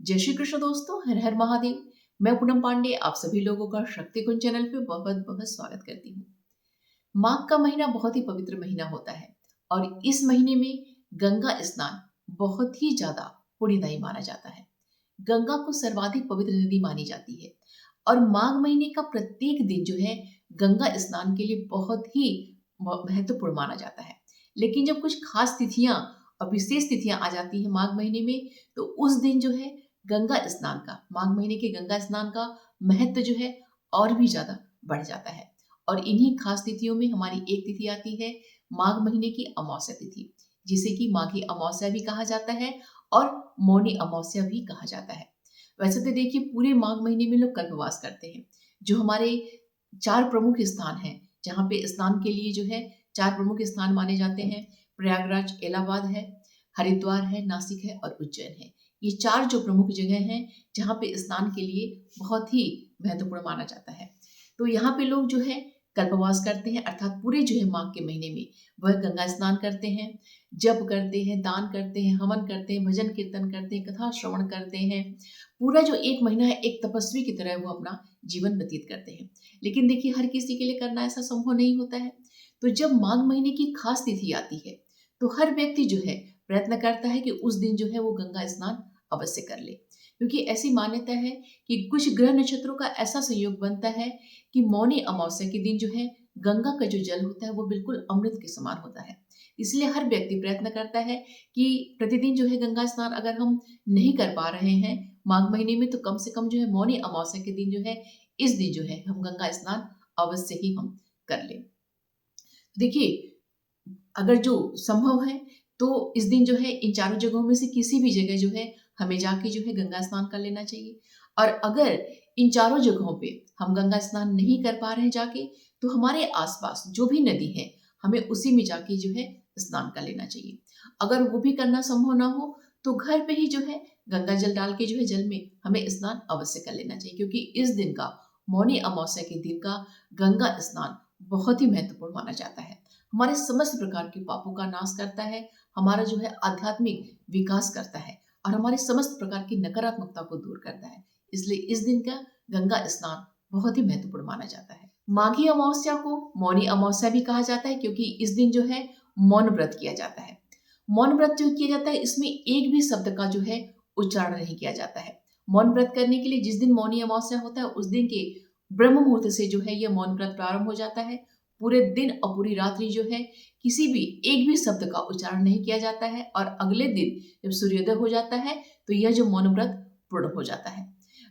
जय श्री कृष्ण दोस्तों, हर हर महादेव। मैं पूनम पांडे आप सभी लोगों का शक्ति कुंज चैनल पे बहुत बहुत स्वागत करती हूँ। माघ का महीना बहुत ही पवित्र महीना होता है और इस महीने में गंगा स्नान बहुत ही ज्यादा पुण्यदायी माना जाता है। गंगा को सर्वाधिक पवित्र नदी मानी जाती है और माघ महीने का प्रत्येक दिन जो है गंगा स्नान के लिए बहुत ही महत्वपूर्ण माना जाता है। लेकिन जब कुछ खास तिथियां और विशेष तिथियां आ जाती हैं माघ महीने में, तो उस दिन जो है गंगा स्नान का, माघ महीने के गंगा स्नान का महत्व जो है और भी ज्यादा बढ़ जाता है। और इन्हीं खास तिथियों में हमारी एक तिथि आती है माघ महीने की अमावस्या तिथि, जिसे कि माघी अमावस्या भी कहा जाता है और मौनी अमावस्या भी कहा जाता है। वैसे तो देखिए, पूरे माघ महीने में लोग कल्पवास करते हैं। जो हमारे 4 प्रमुख स्थान हैं जहाँ पे स्नान के लिए जो है 4 प्रमुख स्थान माने जाते हैं, प्रयागराज, इलाहाबाद है, हरिद्वार है, नासिक है और उज्जैन है। ये 4 जो प्रमुख जगह हैं जहाँ पे स्नान के लिए बहुत ही महत्वपूर्ण माना जाता है। तो यहाँ पे लोग जो है कल्पवास करते हैं, अर्थात पूरे जो है माघ के महीने में वह गंगा स्नान करते हैं, जप करते हैं, दान करते हैं, हवन करते हैं, भजन कीर्तन करते हैं, कथा श्रवण करते हैं। पूरा जो एक महीना है एक तपस्वी की तरह वो अपना जीवन व्यतीत करते हैं। लेकिन देखिए, हर किसी के लिए करना ऐसा संभव नहीं होता है। तो जब माघ महीने की खास तिथि आती है तो हर व्यक्ति जो है प्रयत्न करता है कि उस दिन जो है वो गंगा स्नान अवश्य कर ले, क्योंकि ऐसी मान्यता है कि कुछ ग्रह नक्षत्रों का ऐसा संयोग बनता है कि मौनी अमावस्या के दिन जो है गंगा का जो जल होता है वो बिल्कुल अमृत के समान होता है। इसलिए हर व्यक्ति प्रयत्न करता है कि प्रतिदिन जो है गंगा स्नान अगर हम नहीं कर पा रहे हैं माघ महीने में, तो कम से कम जो है मौनी अमावस्या के दिन जो है इस दिन जो है हम गंगा स्नान अवश्य ही हम कर लें। देखिए, अगर जो संभव है तो इस दिन जो है इन चारों जगहों में से किसी भी जगह जो है हमें जाके जो है गंगा स्नान कर लेना चाहिए। और अगर इन चारों जगहों पे हम गंगा स्नान नहीं कर पा रहे हैं जाके, तो हमारे आसपास जो भी नदी है हमें उसी में जाके जो है स्नान कर लेना चाहिए। अगर वो भी करना संभव ना हो तो घर पे ही जो है गंगा जल डाल के जो है जल में हमें स्नान अवश्य कर लेना चाहिए, क्योंकि इस दिन का, मौनी अमावस्या के दिन का गंगा स्नान बहुत ही महत्वपूर्ण माना जाता है। हमारे समस्त प्रकार के पापों का नाश करता है, हमारा जो है आध्यात्मिक विकास करता है और हमारे समस्त प्रकार की नकारात्मकता को दूर करता है। इसलिए इस दिन का गंगा स्नान बहुत ही महत्वपूर्ण माना जाता है। माघी अमावस्या को मौनी अमावस्या भी कहा जाता है, क्योंकि इस दिन जो है मौन व्रत किया जाता है। मौन व्रत जो किया जाता है इसमें एक भी शब्द का जो है उच्चारण नहीं किया जाता है। मौन व्रत करने के लिए जिस दिन मौनी अमावस्या होता है उस दिन के ब्रह्म मुहूर्त से जो है यह मौन व्रत प्रारंभ हो जाता है। पूरे दिन और पूरी रात्रि जो है किसी भी एक भी शब्द का उच्चारण नहीं किया जाता है और अगले दिन जब सूर्योदय हो जाता है तो यह जो मौन व्रत पूर्ण हो जाता है।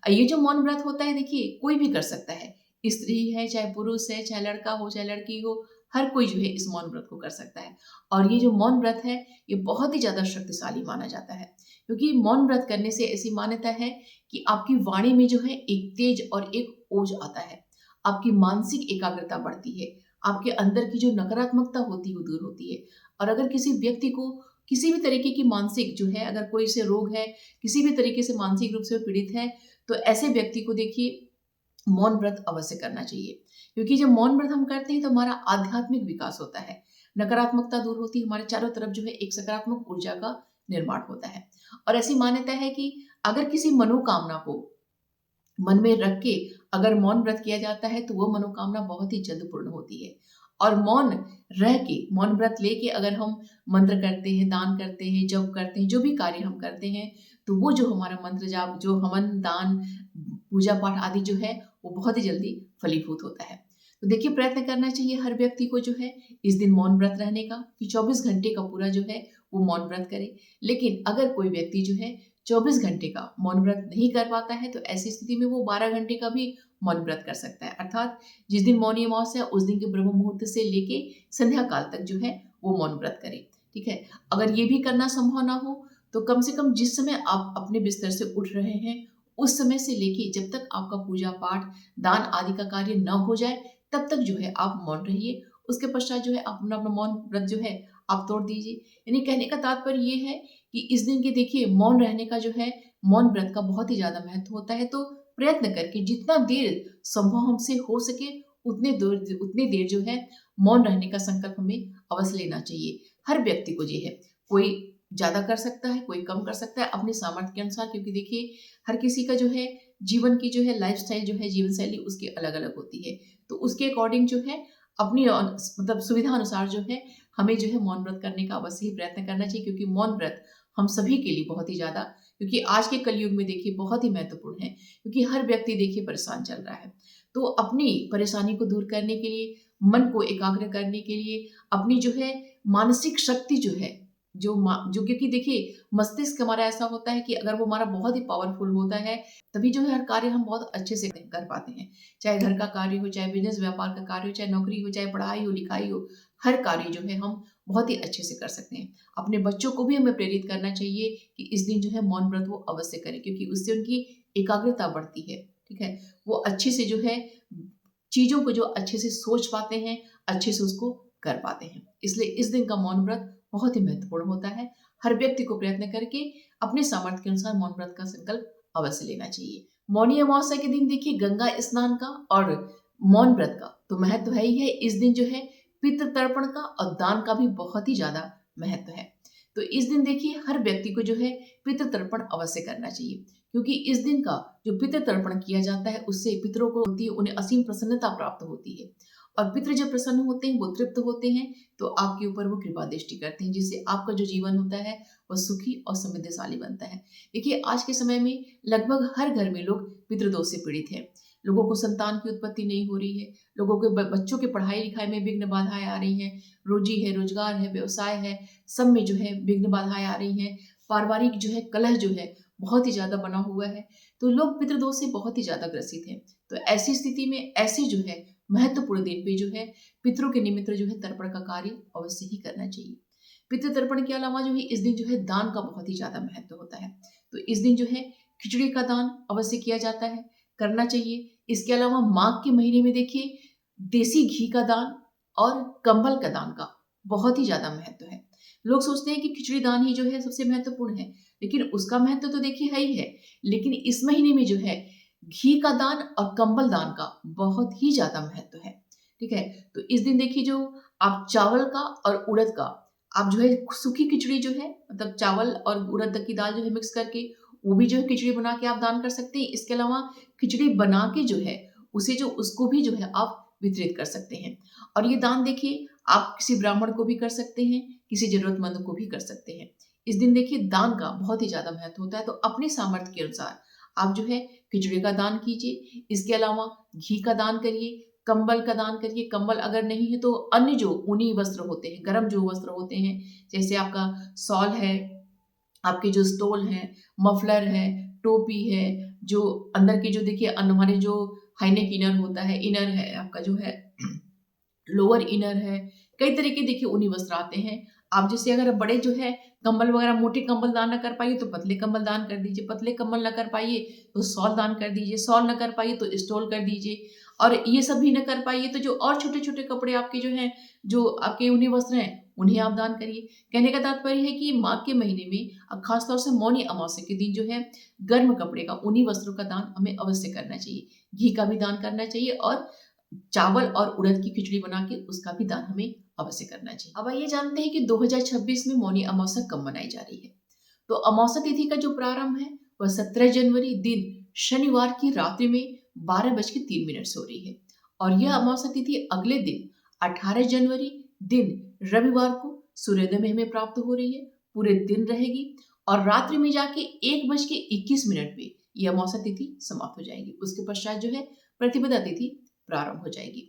ये जो मौन व्रत होता है, देखिए, कोई भी कर सकता है, स्त्री है, चाहे पुरुष है, चाहे लड़का हो, चाहे लड़की हो, हर कोई जो है इस मौन व्रत को कर सकता है। और ये जो मौन व्रत है ये बहुत ही ज्यादा शक्तिशाली माना जाता है, क्योंकि मौन व्रत करने से ऐसी मान्यता है कि आपकी वाणी में जो है एक तेज और एक ओज आता है, आपकी मानसिक एकाग्रता बढ़ती है, आपके अंदर की जो नकारात्मकता होती है वो दूर होती है। और अगर किसी व्यक्ति को किसी भी तरीके की मानसिक जो है, अगर कोई से रोग है, किसी भी तरीके से मानसिक रूप से पीड़ित है, तो ऐसे व्यक्ति को देखिए मौन व्रत अवश्य करना चाहिए। क्योंकि जब मौन व्रत हम करते हैं तो हमारा आध्यात्मिक विकास होता है, नकारात्मकता दूर होती है, हमारे चारों तरफ जो है एक सकारात्मक ऊर्जा का निर्माण होता है। और ऐसी मान्यता है कि अगर किसी मनोकामना को मन में रख के अगर मौन व्रत किया जाता है तो वो मनोकामना बहुत ही जल्द पूर्ण होती है। और मौन रह के, मौन व्रत लेके अगर हम मंत्र करते हैं, दान करते हैं, जप करते हैं, जो भी कार्य हम करते हैं, तो वो जो हमारा मंत्र जाप, जो हवन, दान, पूजा पाठ आदि जो है वो बहुत ही जल्दी फलीभूत होता है। तो देखिए, प्रयत्न करना चाहिए हर व्यक्ति को जो है इस दिन मौन व्रत रहने का, कि 24 घंटे का पूरा जो है वो मौन व्रत करे। लेकिन अगर कोई व्यक्ति जो है 24 घंटे का मौन व्रत नहीं कर पाता है तो ऐसी स्थिति में वो 12 घंटे का भी मौन व्रत कर सकता है। अर्थात जिस दिन मौनी अमावस्या उस दिन के ब्रह्म मुहूर्त से लेके संध्या काल तक जो है वो मौन व्रत करे। ठीक है। अगर ये भी करना संभव ना हो तो कम से कम जिस समय आप अपने बिस्तर से उठ रहे हैं उस समय से लेके जब तक आपका पूजा पाठ, दान आदि का कार्य न हो जाए तब तक जो है आप मौन रहिए। उसके पश्चात जो है अपना अपना मौन व्रत जो है आप तोड़ दीजिए। यानी कहने का तात्पर्य ये है कि इस दिन के, देखिए, मौन रहने का जो है, मौन व्रत का बहुत ही ज्यादा महत्व होता है। तो प्रयत्न करके जितना देर संभव हमसे हो सके उतने देर जो है मौन रहने का संकल्प हमें अवश्य लेना चाहिए। हर व्यक्ति को ये है, कोई ज़्यादा कर सकता है, कोई कम कर सकता है अपने सामर्थ्य के अनुसार, क्योंकि देखिए हर किसी का जो है जीवन की जो है लाइफ़स्टाइल जो है, जीवन शैली उसकी अलग-अलग होती है। तो उसके अकॉर्डिंग जो है अपनी मतलब सुविधा अनुसार जो है हमें जो है मौन व्रत करने का अवश्य ही प्रयत्न करना चाहिए, क्योंकि मौन व्रत हम सभी के लिए बहुत ही ज़्यादा, क्योंकि आज के कलयुग में देखिए बहुत ही महत्वपूर्ण है, क्योंकि हर व्यक्ति देखिए परेशान चल रहा है। तो अपनी परेशानी को दूर करने के लिए, मन को एकाग्र करने के लिए, अपनी जो है मानसिक शक्ति जो है, जो क्योंकि देखिए मस्तिष्क हमारा ऐसा होता है कि अगर वो हमारा बहुत ही पावरफुल होता है, तभी जो है हर कार्य हम बहुत अच्छे से कर पाते हैं। चाहे घर का कार्य हो, चाहे बिज़नेस व्यापार का कार्य हो, चाहे नौकरी हो, चाहे पढ़ाई हो, लिखाई हो, हर कार्य जो है हम बहुत ही अच्छे से कर सकते हैं। अपने बच्चों को भी हमें प्रेरित करना चाहिए कि इस दिन जो है मौन व्रत वो अवश्य करें, क्योंकि उससे उनकी एकाग्रता बढ़ती है, ठीक है? वो अच्छे से जो है चीज़ों को जो अच्छे से सोच पाते हैं, अच्छे से उसको कर पाते हैं। इसलिए इस दिन का मौन व्रत बहुत ही महत्वपूर्ण होता है। हर व्यक्ति को प्रयत्न करके अपने सामर्थ्य के अनुसार मौन व्रत का संकल्प अवश्य लेना चाहिए। मौनी अमावस्या के दिन देखिए गंगा स्नान का और मौन व्रत का तो महत्व है ही है। इस दिन जो है पितृ तर्पण का और दान का भी बहुत ही ज़्यादा महत्व है। तो इस दिन देखिए हर व्यक्ति को जो है पितृ तर्पण अवश्य करना चाहिए, क्योंकि इस दिन का जो पितृ तर्पण किया जाता है उससे पितरों को होती है, उन्हें असीम प्रसन्नता प्राप्त होती है। और पितृ जब प्रसन्न होते हैं, वो तृप्त होते हैं, तो आपके ऊपर वो कृपा दृष्टि करते हैं, जिससे आपका जो जीवन होता है वह सुखी और समृद्धशाली बनता है। देखिए आज के समय में लगभग हर घर में लोग पितृदोष से पीड़ित हैं। लोगों को संतान की उत्पत्ति नहीं हो रही है, लोगों के बच्चों के पढ़ाई लिखाई में विघ्न बाधाएं आ रही हैं, रोजी है, रोजगार है, व्यवसाय है, सब में जो है विघ्न बाधाएं आ रही हैं, पारिवारिक जो है कलह जो है बहुत ही ज्यादा बना हुआ है, तो लोग पितृदोष से बहुत ही ज्यादा ग्रसित हैं। तो ऐसी स्थिति में ऐसे जो है महत्वपूर्ण दिन पे जो है पितरों के निमित्त जो है तर्पण का कार्य अवश्य ही करना चाहिए। पितृ तर्पण के अलावा जो है इस दिन जो है दान का बहुत ही ज्यादा महत्व होता है। तो इस दिन जो है खिचड़ी का दान अवश्य किया जाता है, करना चाहिए। इसके अलावा माघ के महीने में देखिए देसी घी का दान और कंबल का दान का बहुत ही ज्यादा महत्व है। लोग सोचते हैं कि खिचड़ी दान ही जो है सबसे महत्वपूर्ण है, लेकिन उसका महत्व तो देखिए है ही है, लेकिन इस महीने में जो है घी का दान और कंबल दान का बहुत ही ज्यादा महत्व है, ठीक है? तो इस दिन देखिए जो आप चावल का और उड़द का आप जो है सूखी खिचड़ी जो है, मतलब चावल और उड़द की दाल जो है मिक्स करके वो भी जो है खिचड़ी बना के आप दान कर सकते हैं। इसके अलावा खिचड़ी बना के जो है उसे जो उसको भी जो है आप वितरित कर सकते हैं। और ये दान देखिए आप किसी ब्राह्मण को भी कर सकते हैं, किसी जरूरतमंद को भी कर सकते हैं। इस दिन देखिए दान का बहुत ही ज्यादा महत्व होता है, तो अपने सामर्थ्य के अनुसार आप जो है खिचड़ी का दान कीजिए। इसके अलावा घी का दान करिए, कंबल का दान करिए। कंबल अगर नहीं है तो अन्य जो ऊनी वस्त्र होते हैं, गर्म जो वस्त्र होते हैं, जैसे आपका शॉल है, आपके जो स्टोल है, मफलर है, टोपी है, जो अंदर के जो देखिए हमारे जो हाईनेक इनर होता है, इनर है आपका जो है लोअर इनर है, कई तरह के देखिए ऊनी वस्त्र आते हैं। आप जैसे अगर बड़े जो है कंबल वगैरह मोटे कंबल दान न कर पाइए तो पतले कंबल दान कर दीजिए, पतले कंबल न कर पाइए तो शॉल दान कर दीजिए, शॉल न कर पाइए तो स्टोल कर दीजिए। और ये सब भी न कर पाइए तो जो और छोटे छोटे कपड़े आपके जो हैं, जो आपके ऊनी वस्त्र हैं, उन्हें आप दान करिए। कहने का तात्पर्य है कि माघ के महीने में खासतौर से मौनी अमावस्या के दिन जो है गर्म कपड़े का, ऊनी वस्त्रों का दान हमें अवश्य करना चाहिए। घी का भी दान करना चाहिए और चावल और उड़द की खिचड़ी बना के उसका भी दान हमें अवश्य करना चाहिए। अब आइए जानते हैं कि 2026 में मौनी अमावस्या कब मनाई जा रही है। तो अमावस्या तिथि का जो प्रारंभ है वह 17 जनवरी दिन शनिवार की रात्रि में 12:03 से हो रही है, और यह अमावस्या तिथि अगले दिन 18 जनवरी दिन रविवार को सूर्योदय में हमें प्राप्त हो रही है। पूरे दिन रहेगी और रात्रि में जाके 1:21 पे यह अमावस्या तिथि समाप्त हो जाएगी। उसके पश्चात जो है प्रतिपदा तिथि प्रारंभ हो जाएगी।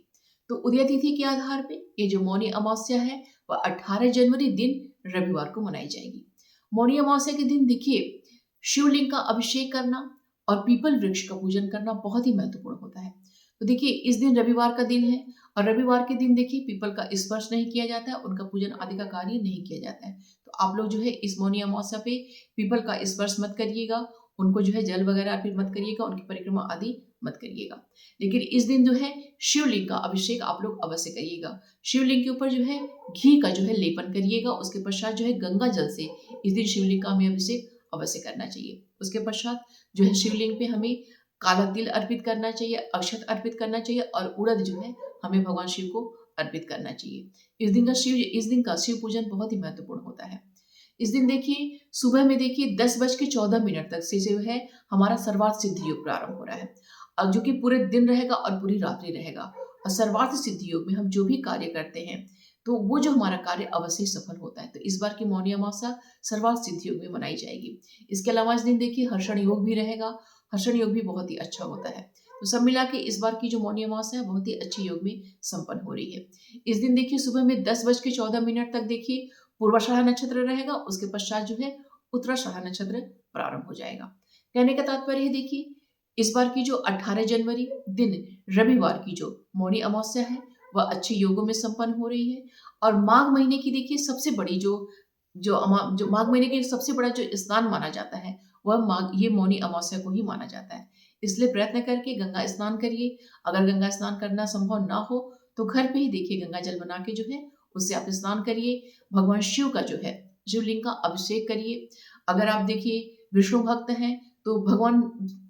तो उदय तिथि के आधार पे ये जो मौनी अमावस्या है वह 18 जनवरी दिन रविवार को मनाई जाएगी। मौनी अमावस्या के दिन देखिए शिवलिंग का अभिषेक करना और पीपल वृक्ष का पूजन करना बहुत ही महत्वपूर्ण होता है। तो देखिए इस दिन रविवार का दिन है और रविवार के दिन देखिए पीपल का स्पर्श नहीं किया जाता है, उनका पूजन आदि का कार्य नहीं किया जाता है। तो आप लोग जो है इस मौनी अमावस्या पे पीपल का स्पर्श मत करिएगा, उनको जो है जल वगैरह अर्पित मत करिएगा, उनकी परिक्रमा आदि मत करिएगा। लेकिन इस दिन जो है शिवलिंग का अभिषेक आप लोग अवश्य करिएगा। शिवलिंग के ऊपर जो है घी का जो है लेपन करिएगा। उसके पश्चात जो है गंगा जल से इस दिन शिवलिंग का हमें अभिषेक अवश्य करना चाहिए। उसके पश्चात जो है शिवलिंग पे हमें काला तिल अर्पित करना चाहिए, अक्षत अर्पित करना चाहिए और उड़द जो है हमें भगवान शिव को अर्पित करना चाहिए। इस दिन का शिव पूजन बहुत ही महत्वपूर्ण होता है। इस दिन देखिए सुबह में देखिए 10:14 तक से जो है हमारा सर्वार्थ सिद्धि योग प्रारंभ हो रहा है, और जो कि पूरे दिन रहेगा और पूरी रात्रि रहेगा। और सर्वार्थ सिद्धि योग में हम जो भी कार्य करते हैं तो वो जो हमारा कार्य अवश्य सफल होता है। तो इस बार की मौनी अमावस्या सर्वार्थ सिद्धि योग में मनाई जाएगी। इसके अलावा इस दिन देखिए हर्षण योग भी रहेगा। हर्षण योग भी बहुत ही अच्छा होता है। तो सब मिला के इस बार की जो मौनी अमावस्या है बहुत ही अच्छी योग में संपन्न हो रही है। इस दिन देखिए सुबह में 10:14 तक देखिए पूर्वाषाढ़ा नक्षत्र रहेगा, उसके पश्चात जो है उत्तराषाढ़ा नक्षत्र प्रारंभ हो जाएगा। कहने का तात्पर्य है देखिए इस बार की जो 18 जनवरी दिन रविवार की जो मौनी अमावस्या है वह अच्छे योगों में संपन्न हो रही है। और माघ महीने की देखिए सबसे बड़ी जो माघ महीने के सबसे बड़ा जो स्नान माना जाता है वह ये मौनी अमावस्या को ही माना जाता है। इसलिए प्रयत्न करके गंगा स्नान करिए। अगर गंगा स्नान करना संभव ना हो तो घर पे ही देखिए गंगा जल बना के जो है उससे आप स्नान करिए। भगवान शिव का जो है शिवलिंग का अभिषेक करिए। अगर आप देखिए विष्णु भक्त हैं तो भगवान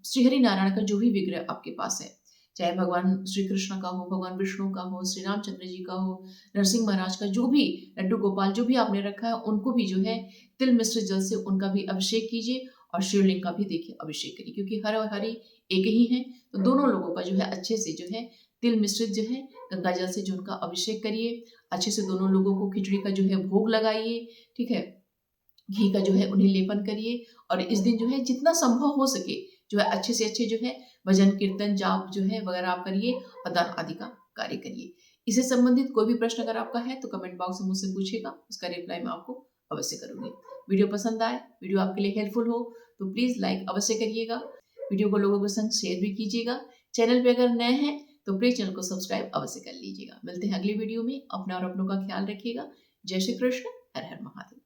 श्री हरि नारायण का जो भी विग्रह आपके पास है, चाहे भगवान श्री कृष्ण का हो, भगवान विष्णु का हो, श्री रामचंद्र जी का हो, नरसिंह महाराज का, जो भी लड्डू गोपाल जो भी आपने रखा है उनको भी जो है तिल मिश्रित जल से उनका भी अभिषेक कीजिए और शिवलिंग का भी देखिए अभिषेक करिए। क्योंकि हर और हरि एक ही है तो दोनों लोगों का जो है अच्छे से जो है तिल मिश्रित जो है गंगा जल से जो उनका अभिषेक करिए। अच्छे से दोनों लोगों को खिचड़ी का जो है भोग लगाइए, ठीक है, घी का जो है उन्हें लेपन करिए। और इस दिन जो है जितना संभव हो सके जो है अच्छे से अच्छे जो है भजन कीर्तन जाप जो है वगैरह आप करिए और दान आदि का कार्य करिए। इससे संबंधित कोई भी प्रश्न अगर आपका है तो कमेंट बॉक्स में मुझसे पूछिएगा, उसका रिप्लाई मैं आपको अवश्य करूंगी। वीडियो पसंद आए, वीडियो आपके लिए हेल्पफुल हो तो प्लीज लाइक अवश्य करिएगा। वीडियो को लोगों के संग शेयर भी कीजिएगा। चैनल पे अगर नए हैं तो प्लीज चैनल को सब्सक्राइब अवश्य कर लीजिएगा। मिलते हैं अगली वीडियो में। अपना और अपनों का ख्याल रखिएगा। जय श्री कृष्ण। हर हर महादेव।